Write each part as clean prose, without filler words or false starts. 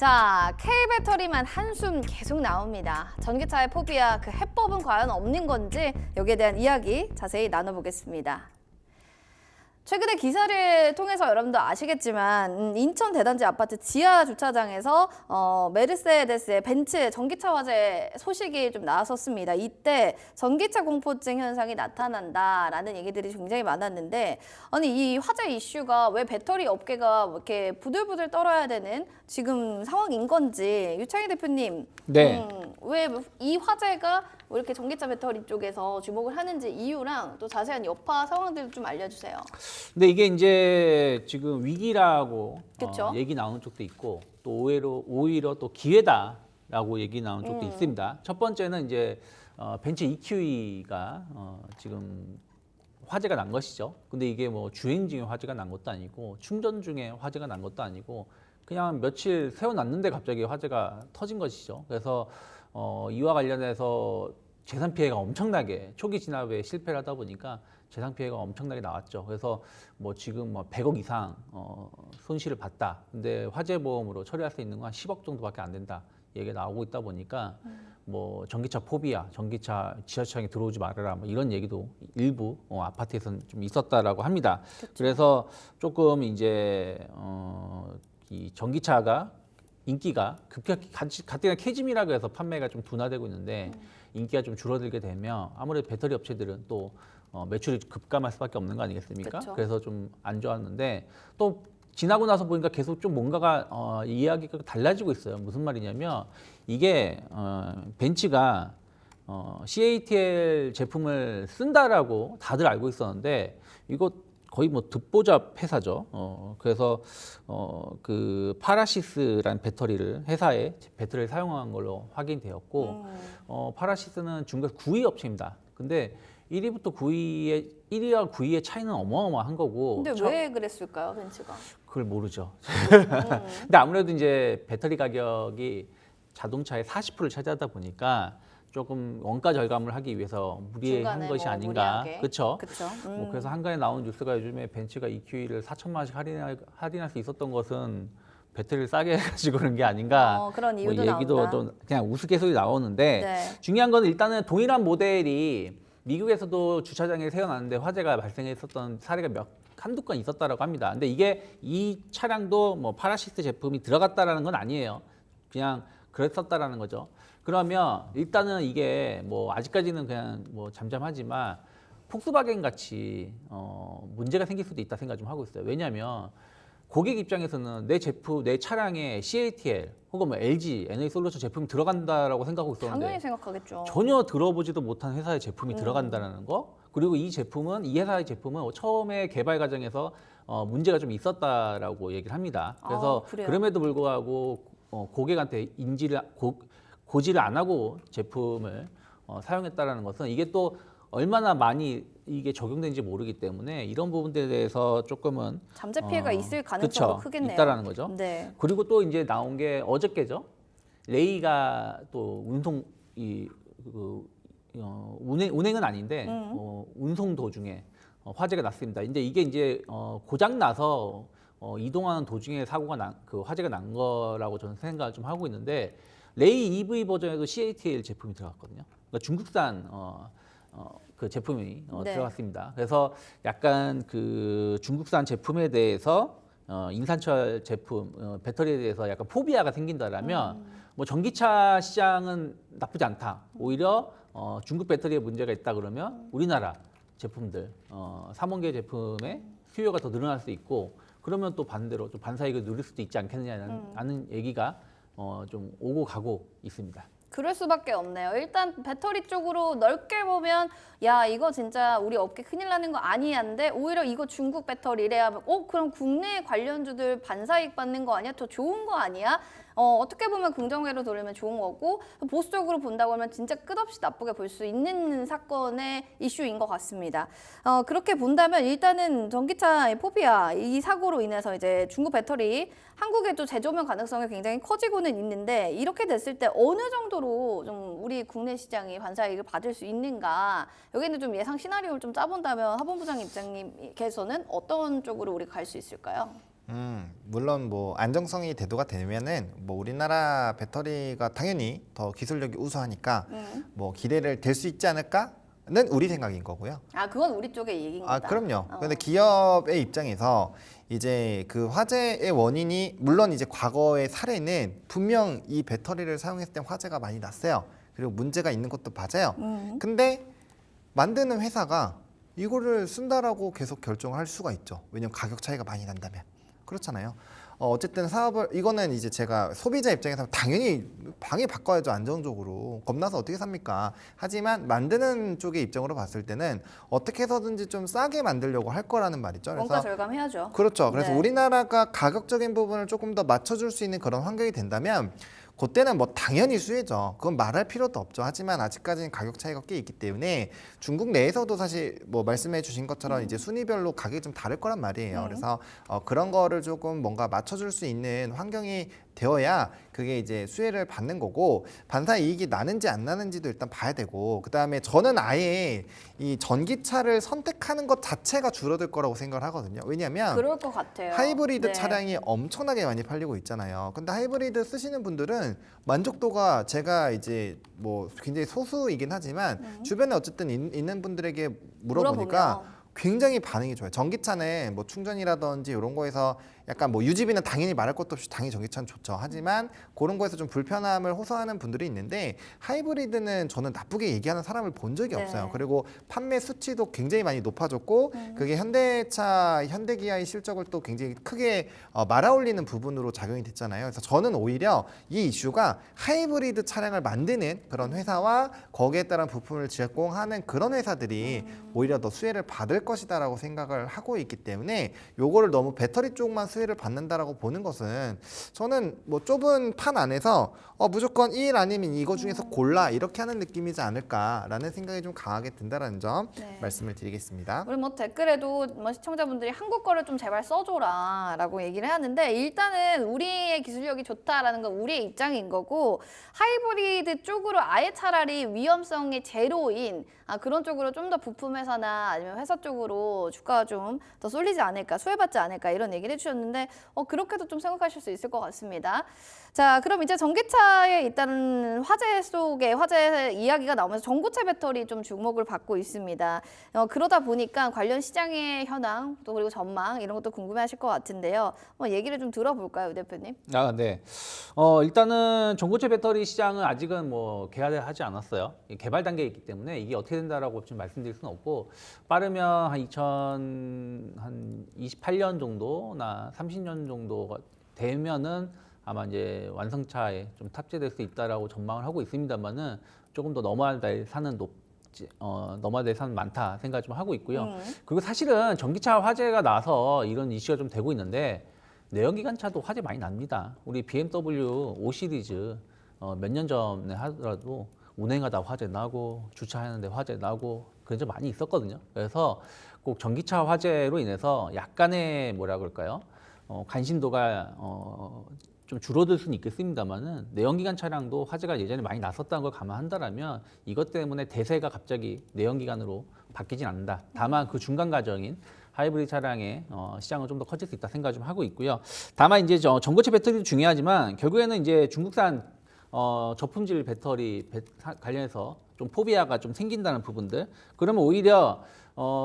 자, K배터리만 한숨 계속 나옵니다. 전기차의 포비아, 그 해법은 과연 없는 건지 여기에 대한 이야기 자세히 나눠보겠습니다. 최근에 기사를 통해서 여러분도 아시겠지만 인천 대단지 아파트 지하 주차장에서 메르세데스의 벤츠 전기차 화재 소식이 좀 나왔었습니다. 이때 전기차 공포증 현상이 나타난다라는 얘기들이 굉장히 많았는데 아니 이 화재 이슈가 왜 배터리 업계가 이렇게 부들부들 떨어야 되는 지금 상황인 건지 유창희 대표님, 네. 왜 이 화재가 왜 이렇게 전기차 배터리 쪽에서 주목을 하는지 이유랑 또 자세한 여파 상황들 좀 알려주세요. 근데 이게 이제 지금 위기라고 그쵸? 얘기 나오는 쪽도 있고 또 오히려 또 기회다라고 얘기 나오는 쪽도 있습니다. 첫 번째는 이제 벤츠 EQE가 지금 화재가 난 것이죠. 근데 이게 뭐 주행 중에 화재가 난 것도 아니고 충전 중에 화재가 난 것도 아니고 그냥 며칠 세워놨는데 갑자기 화재가 터진 것이죠. 그래서 이와 관련해서 재산 피해가 엄청나게 초기 진압에 실패를 하다 보니까 재산 피해가 엄청나게 나왔죠. 그래서 뭐 지금 뭐 100억 이상 손실을 봤다. 근데 화재 보험으로 처리할 수 있는 건 한 10억 정도밖에 안 된다. 얘기가 나오고 있다 보니까 뭐 전기차 포비아, 전기차 지하철장에 들어오지 말아라. 뭐 이런 얘기도 일부 아파트에서는 좀 있었다라고 합니다. 그쵸. 그래서 조금 이제 이 전기차가 인기가 급격히 가뜩이나 캐즘이라고 해서 판매가 좀 둔화되고 있는데 인기가 좀 줄어들게 되면 아무래도 배터리 업체들은 또 매출이 급감할 수밖에 없는 거 아니겠습니까? 그쵸. 그래서 좀 안 좋았는데 또 지나고 나서 보니까 계속 좀 뭔가가 이야기가 달라지고 있어요. 무슨 말이냐면 이게 벤츠가 CATL 제품을 쓴다라고 다들 알고 있었는데 이거 거의 뭐 듣보잡 회사죠. 그래서 그 파라시스라는 배터리를 회사에 배터리를 사용한 걸로 확인되었고 파라시스는 중국에서 9위 업체입니다. 근데 1위부터 1위와 9위의 차이는 어마어마한 거고. 근데 왜 그랬을까요, 벤츠가? 그걸 모르죠. 근데 아무래도 이제 배터리 가격이 자동차의 40%를 차지하다 보니까 조금 원가 절감을 하기 위해서 무리한 것이 뭐 아닌가. 그렇죠? 그렇죠. 뭐 그래서 한간에 나온 뉴스가 요즘에 벤츠가 EQE를 4천만 원씩 할인할 수 있었던 것은 배터리를 싸게 해가지고 그런 게 아닌가. 그런 이유도 뭐 얘기도 나온다. 좀 그냥 우스갯소리 나오는데 네. 중요한 건 일단은 동일한 모델이 미국에서도 주차장에 세워놨는데 화재가 발생했었던 사례가 한두 건 있었다라고 합니다. 근데 이게 이 차량도 뭐 파라시스 제품이 들어갔다라는 건 아니에요. 그냥 그랬었다라는 거죠. 그러면 일단은 이게 뭐 아직까지는 그냥 뭐 잠잠하지만 폭스바겐 같이 문제가 생길 수도 있다 생각 좀 하고 있어요. 왜냐하면 고객 입장에서는 내 제품, 내 차량에 CATL 혹은 뭐 LG, NA솔루션 제품이 들어간다라고 생각하고 있었는데 당연히 생각하겠죠. 전혀 들어보지도 못한 회사의 제품이 들어간다는 거. 그리고 이 회사의 제품은 처음에 개발 과정에서 문제가 좀 있었다라고 얘기를 합니다. 그래서 그래요? 그럼에도 불구하고 고객한테 고지를 안 하고 제품을 사용했다라는 것은 이게 또 얼마나 많이 이게 적용되는지 모르기 때문에 이런 부분들에 대해서 조금은 잠재 피해가 있을 가능성도 그쵸, 크겠네요. 있다라는 거죠. 네. 그리고 또 이제 나온 게 어저께죠. 레이가 또 운행은 아닌데 운송 도중에 화재가 났습니다. 이게 이제 고장 나서 이동하는 도중에 화재가 난 거라고 저는 생각을 좀 하고 있는데 레이 EV 버전에도 CATL 제품이 들어갔거든요. 그러니까 중국산 그 제품이 네. 들어갔습니다. 그래서 약간 그 중국산 제품에 대해서 인산철 제품 배터리에 대해서 약간 포비아가 생긴다라면 뭐 전기차 시장은 나쁘지 않다. 오히려 중국 배터리에 문제가 있다 그러면 우리나라 제품들 3원계 제품의 수요가 더 늘어날 수 있고 그러면 또 반대로 좀 반사이익을 누릴 수도 있지 않겠느냐는 얘기가 좀 오고 가고 있습니다. 그럴 수밖에 없네요. 일단 배터리 쪽으로 넓게 보면 야 이거 진짜 우리 업계 큰일 나는 거 아니야인데 오히려 이거 중국 배터리래 하면 그럼 국내 관련주들 반사이익 받는 거 아니야? 더 좋은 거 아니야? 어떻게 보면 긍정회로 돌리면 좋은 거고 보수적으로 본다고 하면 진짜 끝없이 나쁘게 볼 수 있는 사건의 이슈인 것 같습니다. 그렇게 본다면 일단은 전기차 포비아 이 사고로 인해서 이제 중국 배터리 한국에도 재조명 가능성이 굉장히 커지고는 있는데 이렇게 됐을 때 어느 정도로 좀 우리 국내 시장이 반사이익을 받을 수 있는가 여기는 좀 예상 시나리오를 좀 짜본다면 하본부장 입장님께서는 어떤 쪽으로 우리 갈 수 있을까요? 물론 뭐 안정성이 대두가 되면은 뭐 우리나라 배터리가 당연히 더 기술력이 우수하니까 뭐 기대를 될 수 있지 않을까는 우리 생각인 거고요. 아, 그건 우리 쪽의 얘기인 거다. 그럼요. 근데 기업의 입장에서 이제 그 화재의 원인이 물론 이제 과거의 사례는 분명 이 배터리를 사용했을 때 화재가 많이 났어요. 그리고 문제가 있는 것도 맞아요. 근데 만드는 회사가 이거를 쓴다라고 계속 결정을 할 수가 있죠. 왜냐면 가격 차이가 많이 난다면. 그렇잖아요. 어쨌든 사업을 이거는 이제 제가 소비자 입장에서 당연히 방해 바꿔야죠. 안정적으로 겁나서 어떻게 삽니까? 하지만 만드는 쪽의 입장으로 봤을 때는 어떻게 해서든지 좀 싸게 만들려고 할 거라는 말이죠. 원가 절감해야죠. 그렇죠. 그래서 네. 우리나라가 가격적인 부분을 조금 더 맞춰줄 수 있는 그런 환경이 된다면 그때는 뭐 당연히 수혜죠. 그건 말할 필요도 없죠. 하지만 아직까지는 가격 차이가 꽤 있기 때문에 중국 내에서도 사실 뭐 말씀해 주신 것처럼 이제 순위별로 가격이 좀 다를 거란 말이에요. 그래서 그런 거를 조금 뭔가 맞춰줄 수 있는 환경이 되어야 그게 이제 수혜를 받는 거고 반사 이익이 나는지 안 나는지도 일단 봐야 되고 그다음에 저는 아예 이 전기차를 선택하는 것 자체가 줄어들 거라고 생각을 하거든요. 왜냐하면 그럴 것 같아요. 하이브리드 네. 차량이 엄청나게 많이 팔리고 있잖아요. 근데 하이브리드 쓰시는 분들은 만족도가 제가 이제 뭐 굉장히 소수이긴 하지만 주변에 어쨌든 있는 분들에게 물어보니까 물어보면. 굉장히 반응이 좋아요. 전기차는 뭐 충전이라든지 이런 거에서 약간 뭐 유지비는 당연히 말할 것도 없이 당연히 전기차는 좋죠. 하지만 그런 거에서 좀 불편함을 호소하는 분들이 있는데 하이브리드는 저는 나쁘게 얘기하는 사람을 본 적이 네. 없어요. 그리고 판매 수치도 굉장히 많이 높아졌고 그게 현대차, 현대기아의 실적을 또 굉장히 크게 말아올리는 부분으로 작용이 됐잖아요. 그래서 저는 오히려 이 이슈가 하이브리드 차량을 만드는 그런 회사와 거기에 따른 부품을 제공하는 그런 회사들이 오히려 더 수혜를 받을 것이다라고 생각을 하고 있기 때문에 요거를 너무 배터리 쪽만 수혜를 받는다라고 보는 것은 저는 뭐 좁은 판 안에서 무조건 1 아니면 이거 중에서 골라 이렇게 하는 느낌이지 않을까라는 생각이 좀 강하게 든다라는 점 네. 말씀을 드리겠습니다. 우리 뭐 댓글에도 뭐 시청자분들이 한국 거를 좀 제발 써줘라라고 얘기를 하는데 일단은 우리의 기술력이 좋다라는 건 우리의 입장인 거고 하이브리드 쪽으로 아예 차라리 위험성이 제로인 그런 쪽으로 좀 더 부품 회사나 아니면 회사 쪽으로 주가가 좀 더 쏠리지 않을까 수혜받지 않을까 이런 얘기를 해주셨는데 그렇게도 좀 생각하실 수 있을 것 같습니다. 자, 그럼 이제 전기차에 일단 화재 속에 화재 이야기가 나오면서 전고체 배터리 좀 주목을 받고 있습니다. 그러다 보니까 관련 시장의 현황 또 그리고 전망 이런 것도 궁금해하실 것 같은데요. 얘기를 좀 들어볼까요, 대표님? 네. 일단은 전고체 배터리 시장은 아직은 뭐 개화하지 않았어요. 개발 단계에 있기 때문에 이게 어떻게 된다라고 지금 말씀드릴 수는 없고 빠르면 한 2028년 정도나 30년 정도가 되면은 아마 이제 완성차에 좀 탑재될 수 있다라고 전망을 하고 있습니다만은 조금 더 넘어야 될 산은 넘어야 될 산은 많다 생각을 좀 하고 있고요. 그리고 사실은 전기차 화재가 나서 이런 이슈가 좀 되고 있는데 내연기관차도 화재 많이 납니다. 우리 BMW 5 시리즈 몇 년 전에 하더라도 운행하다 화재 나고 주차하는데 화재 나고 그런 점 많이 있었거든요. 그래서 꼭 전기차 화재로 인해서 약간의 뭐라 그럴까요? 관심도가 좀 줄어들 수는 있겠습니다만은 내연기관 차량도 화재가 예전에 많이 났었다는 걸 감안한다라면 이것 때문에 대세가 갑자기 내연기관으로 바뀌진 않는다. 다만 그 중간 과정인 하이브리드 차량의 시장은 좀 더 커질 수 있다 생각 좀 하고 있고요. 다만 이제 전고체 배터리도 중요하지만 결국에는 이제 중국산 저품질 배터리 관련해서 좀 포비아가 좀 생긴다는 부분들. 그러면 오히려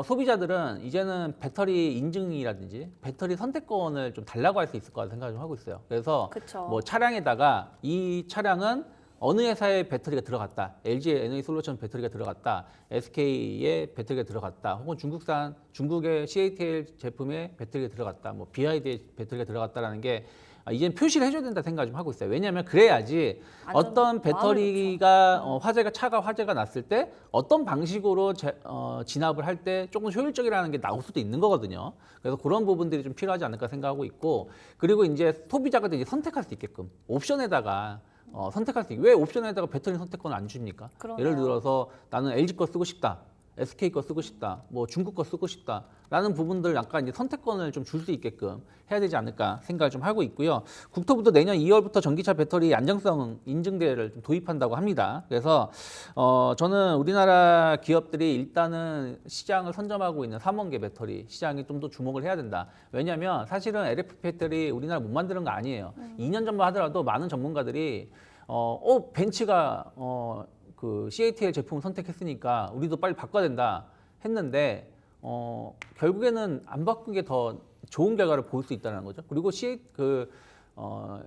소비자들은 이제는 배터리 인증이라든지 배터리 선택권을 좀 달라고 할 수 있을 거라 생각을 좀 하고 있어요. 그래서 그쵸. 뭐 차량에다가 이 차량은 어느 회사의 배터리가 들어갔다. LG의 에너지솔루션 배터리가 들어갔다. SK의 배터리가 들어갔다. 혹은 중국의 CATL 제품의 배터리가 들어갔다. 뭐 BYD의 배터리가 들어갔다라는 게 이제는 표시를 해줘야 된다 생각 좀 하고 있어요. 왜냐하면 그래야지 어떤 배터리가 차가 화재가 났을 때 어떤 방식으로 진압을 할 때 조금 효율적이라는 게 나올 수도 있는 거거든요. 그래서 그런 부분들이 좀 필요하지 않을까 생각하고 있고 그리고 이제 소비자가 이제 선택할 수 있게끔 옵션에다가 선택할 수 있게 왜 옵션에다가 배터리 선택권을 안 줍니까? 그러네요. 예를 들어서 나는 LG 거 쓰고 싶다. SK 거 쓰고 싶다, 뭐 중국 거 쓰고 싶다라는 부분들 약간 이제 선택권을 좀 줄 수 있게끔 해야 되지 않을까 생각을 좀 하고 있고요. 국토부도 내년 2월부터 전기차 배터리 안정성 인증대를 좀 도입한다고 합니다. 그래서 저는 우리나라 기업들이 일단은 시장을 선점하고 있는 3원계 배터리 시장에 좀 더 주목을 해야 된다. 왜냐하면 사실은 LFP 배터리 우리나라 못 만드는 거 아니에요. 2년 전만 하더라도 많은 전문가들이 벤츠가 그 CATL 제품을 선택했으니까 우리도 빨리 바꿔야 된다 했는데 결국에는 안 바꾼 게 더 좋은 결과를 볼 수 있다는 거죠. 그리고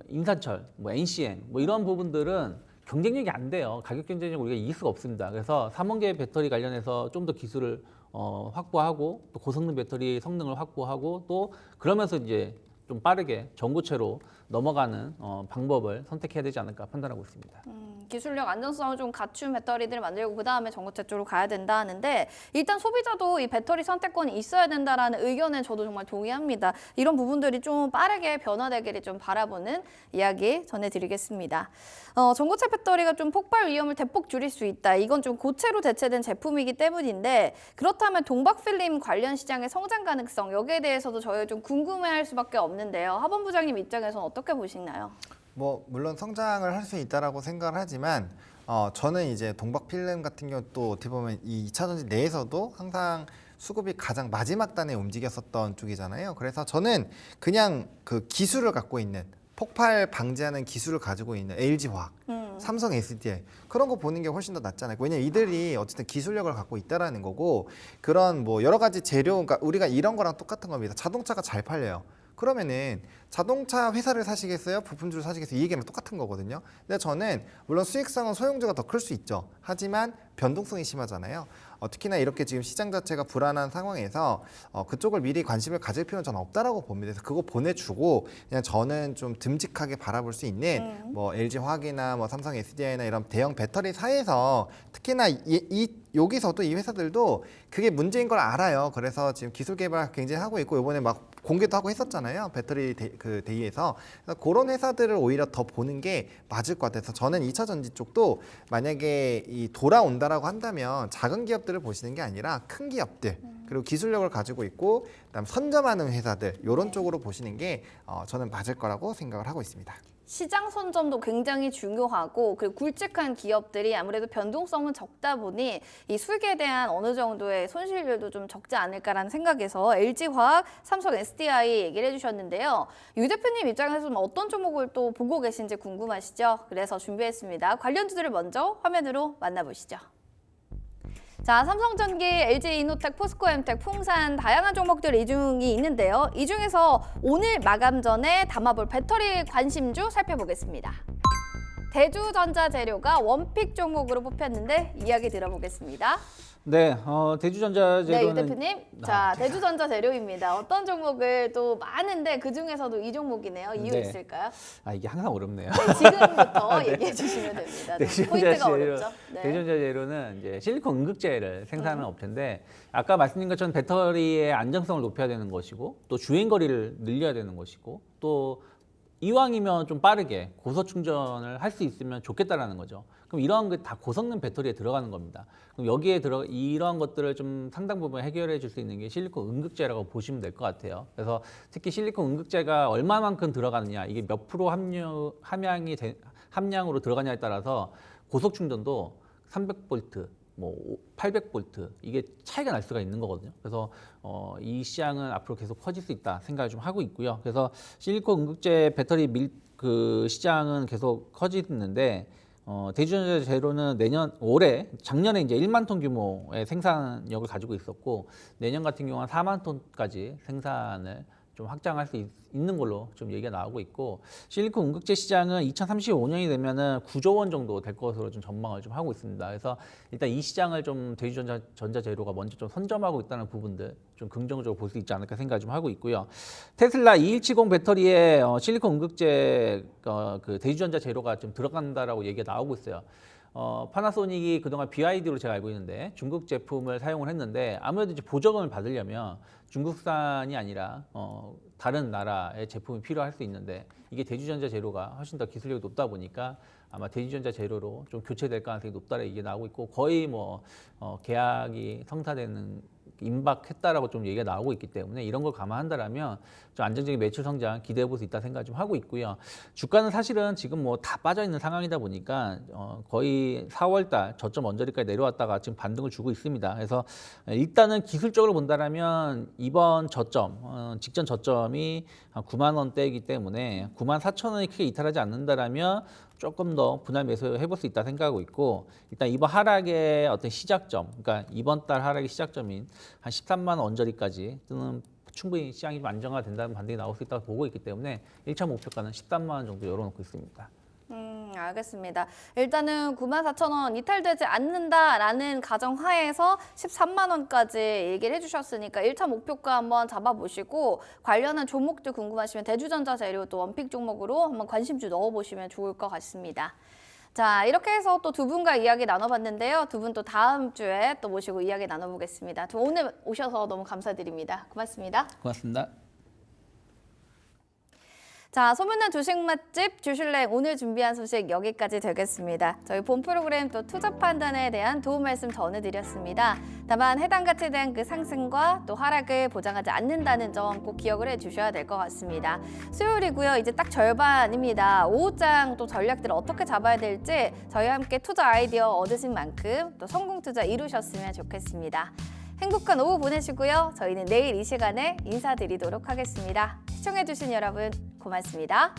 인산철, 뭐 NCM 뭐 이런 부분들은 경쟁력이 안 돼요. 가격 경쟁력 우리가 이길 수가 없습니다. 그래서 3원계 배터리 관련해서 좀 더 기술을 확보하고 또 고성능 배터리 성능을 확보하고 또 그러면서 이제 좀 빠르게 전고체로 넘어가는 방법을 선택해야 되지 않을까 판단하고 있습니다. 기술력 안정성을 좀 갖춘 배터리들을 만들고 그 다음에 전고체 쪽으로 가야 된다 하는데 일단 소비자도 이 배터리 선택권이 있어야 된다라는 의견에 저도 정말 동의합니다. 이런 부분들이 좀 빠르게 변화되기를 좀 바라보는 이야기 전해드리겠습니다. 전고체 배터리가 좀 폭발 위험을 대폭 줄일 수 있다. 이건 좀 고체로 대체된 제품이기 때문인데 그렇다면 동박필름 관련 시장의 성장 가능성 여기에 대해서도 저희가 좀 궁금해할 수밖에 없는데요. 하범 부장님 입장에서는 어떻게 보시나요? 뭐 물론 성장을 할 수 있다라고 생각을 하지만 저는 이제 동박필름 같은 경우 또 어떻게 보면 이 2차 전지 내에서도 항상 수급이 가장 마지막 단에 움직였었던 쪽이잖아요. 그래서 저는 그냥 그 기술을 갖고 있는 폭발 방지하는 기술을 가지고 있는 LG화학, 삼성 SDI 그런 거 보는 게 훨씬 더 낫잖아요. 왜냐면 이들이 어쨌든 기술력을 갖고 있다라는 거고 그런 뭐 여러 가지 재료, 그러니까 우리가 이런 거랑 똑같은 겁니다. 자동차가 잘 팔려요. 그러면은 자동차 회사를 사시겠어요? 부품주를 사시겠어요? 이 얘기는 똑같은 거거든요. 근데 저는 물론 수익성은 소형주가 더 클 수 있죠. 하지만 변동성이 심하잖아요. 특히나 이렇게 지금 시장 자체가 불안한 상황에서 그쪽을 미리 관심을 가질 필요는 저는 없다라고 봅니다. 그래서 그거 보내주고 그냥 저는 좀 듬직하게 바라볼 수 있는 뭐 LG화학이나 뭐 삼성 SDI나 이런 대형 배터리사에서 특히나 여기서도 이 회사들도 그게 문제인 걸 알아요. 그래서 지금 기술 개발 굉장히 하고 있고 이번에 막 공개도 하고 했었잖아요. 배터리 대의에서. 그래서 그런 회사들을 오히려 더 보는 게 맞을 것 같아서 저는 2차 전지 쪽도 만약에 이 돌아온다라고 한다면 작은 기업들을 보시는 게 아니라 큰 기업들 그리고 기술력을 가지고 있고 그다음 선점하는 회사들 이런 쪽으로 보시는 게 저는 맞을 거라고 생각을 하고 있습니다. 시장 선점도 굉장히 중요하고 그리고 굵직한 기업들이 아무래도 변동성은 적다 보니 이 수익에 대한 어느 정도의 손실률도 좀 적지 않을까라는 생각에서 LG화학, 삼성 SDI 얘기를 해주셨는데요. 유 대표님 입장에서는 어떤 종목을 또 보고 계신지 궁금하시죠? 그래서 준비했습니다. 관련주들을 먼저 화면으로 만나보시죠. 자, 삼성전기, LG이노텍, 포스코엠텍, 풍산 다양한 종목들 이중이 있는데요. 이 중에서 오늘 마감 전에 담아볼 배터리 관심주 살펴보겠습니다. 대주전자재료가 원픽 종목으로 뽑혔는데 이야기 들어보겠습니다. 네, 대주전자재료는 네, 유 대표님. 자, 대주전자재료입니다. 어떤 종목을 또 많은데 그 중에서도 이 종목이네요. 이유 네. 있을까요? 이게 항상 어렵네요. 네, 지금부터 얘기해 주시면 됩니다. 포인트가 어렵죠. 네. 대주전자재료는 이제 실리콘 응급제를 생산하는 업체인데 아까 말씀드린 것처럼 배터리의 안정성을 높여야 되는 것이고 또 주행거리를 늘려야 되는 것이고 또 이왕이면 좀 빠르게 고속 충전을 할 수 있으면 좋겠다라는 거죠. 그럼 이러한 게 다 고성능 배터리에 들어가는 겁니다. 그럼 여기에 이러한 것들을 좀 상당 부분 해결해 줄 수 있는 게 실리콘 응급제라고 보시면 될 것 같아요. 그래서 특히 실리콘 응급제가 얼마만큼 들어가느냐, 이게 몇 프로 함량으로 들어가냐에 따라서 고속 충전도 300V, 뭐 800V 이게 차이가 날 수가 있는 거거든요. 그래서 이 시장은 앞으로 계속 커질 수 있다 생각을 좀 하고 있고요. 그래서 실리콘 응급제 배터리 그 시장은 계속 커지는데 대주전자재료는 작년에 이제 1만 톤 규모의 생산력을 가지고 있었고 내년 같은 경우는 4만 톤까지 생산을 좀 확장할 수 있는 걸로 좀 얘기가 나오고 있고 실리콘 응급제 시장은 2035년이 되면은 9조 원 정도 될 것으로 좀 전망을 좀 하고 있습니다. 그래서 일단 이 시장을 좀 대주전자재료가 먼저 좀 선점하고 있다는 부분들 좀 긍정적으로 볼 수 있지 않을까 생각을 좀 하고 있고요. 테슬라 2170 배터리에 실리콘 응급제 그 대주전자재료가 좀 들어간다라고 얘기가 나오고 있어요. 파나소닉이 그동안 BYD로 제가 알고 있는데 중국 제품을 사용을 했는데 아무래도 이제 보조금을 받으려면 중국산이 아니라 다른 나라의 제품이 필요할 수 있는데 이게 대주전자 재료가 훨씬 더 기술력이 높다 보니까 아마 대주전자 재료로 좀 교체될 가능성이 높다라 이게 나오고 있고 거의 뭐 계약이 성사되는 임박했다라고 좀 얘기가 나오고 있기 때문에 이런 걸 감안한다라면 좀 안정적인 매출 성장 기대해 볼 수 있다 생각 좀 하고 있고요. 주가는 사실은 지금 뭐 다 빠져 있는 상황이다 보니까 거의 4월달 저점 언저리까지 내려왔다가 지금 반등을 주고 있습니다. 그래서 일단은 기술적으로 본다라면 이번 저점 직전 저점이 한 9만 원대이기 때문에 9만 4천 원이 크게 이탈하지 않는다라면 조금 더 분할 매수해 볼 수 있다 생각하고 있고 일단 이번 하락의 어떤 시작점, 그러니까 이번 달 하락의 시작점인 한 13만 원 언저리까지 또는 충분히 시장이 좀 안정화된다는 반등이 나올 수 있다고 보고 있기 때문에 1차 목표가는 13만 원 정도 열어놓고 있습니다. 알겠습니다. 일단은 94,000원 이탈되지 않는다라는 가정하에서 13만 원까지 얘기를 해주셨으니까 1차 목표가 한번 잡아보시고 관련한 종목들 궁금하시면 대주전자 재료 또 원픽 종목으로 한번 관심주 넣어보시면 좋을 것 같습니다. 자, 이렇게 해서 또 두 분과 이야기 나눠봤는데요. 두 분 또 다음 주에 또 모시고 이야기 나눠보겠습니다. 오늘 오셔서 너무 감사드립니다. 고맙습니다. 고맙습니다. 자, 소문난 주식 맛집 주슐랭 오늘 준비한 소식 여기까지 되겠습니다. 저희 본 프로그램 또 투자 판단에 대한 도움 말씀 전해드렸습니다. 다만 해당 가치에 대한 그 상승과 또 하락을 보장하지 않는다는 점 꼭 기억을 해주셔야 될 것 같습니다. 수요일이고요. 이제 딱 절반입니다. 오후장 또 전략들을 어떻게 잡아야 될지 저희와 함께 투자 아이디어 얻으신 만큼 또 성공 투자 이루셨으면 좋겠습니다. 행복한 오후 보내시고요. 저희는 내일 이 시간에 인사드리도록 하겠습니다. 시청해주신 여러분 고맙습니다.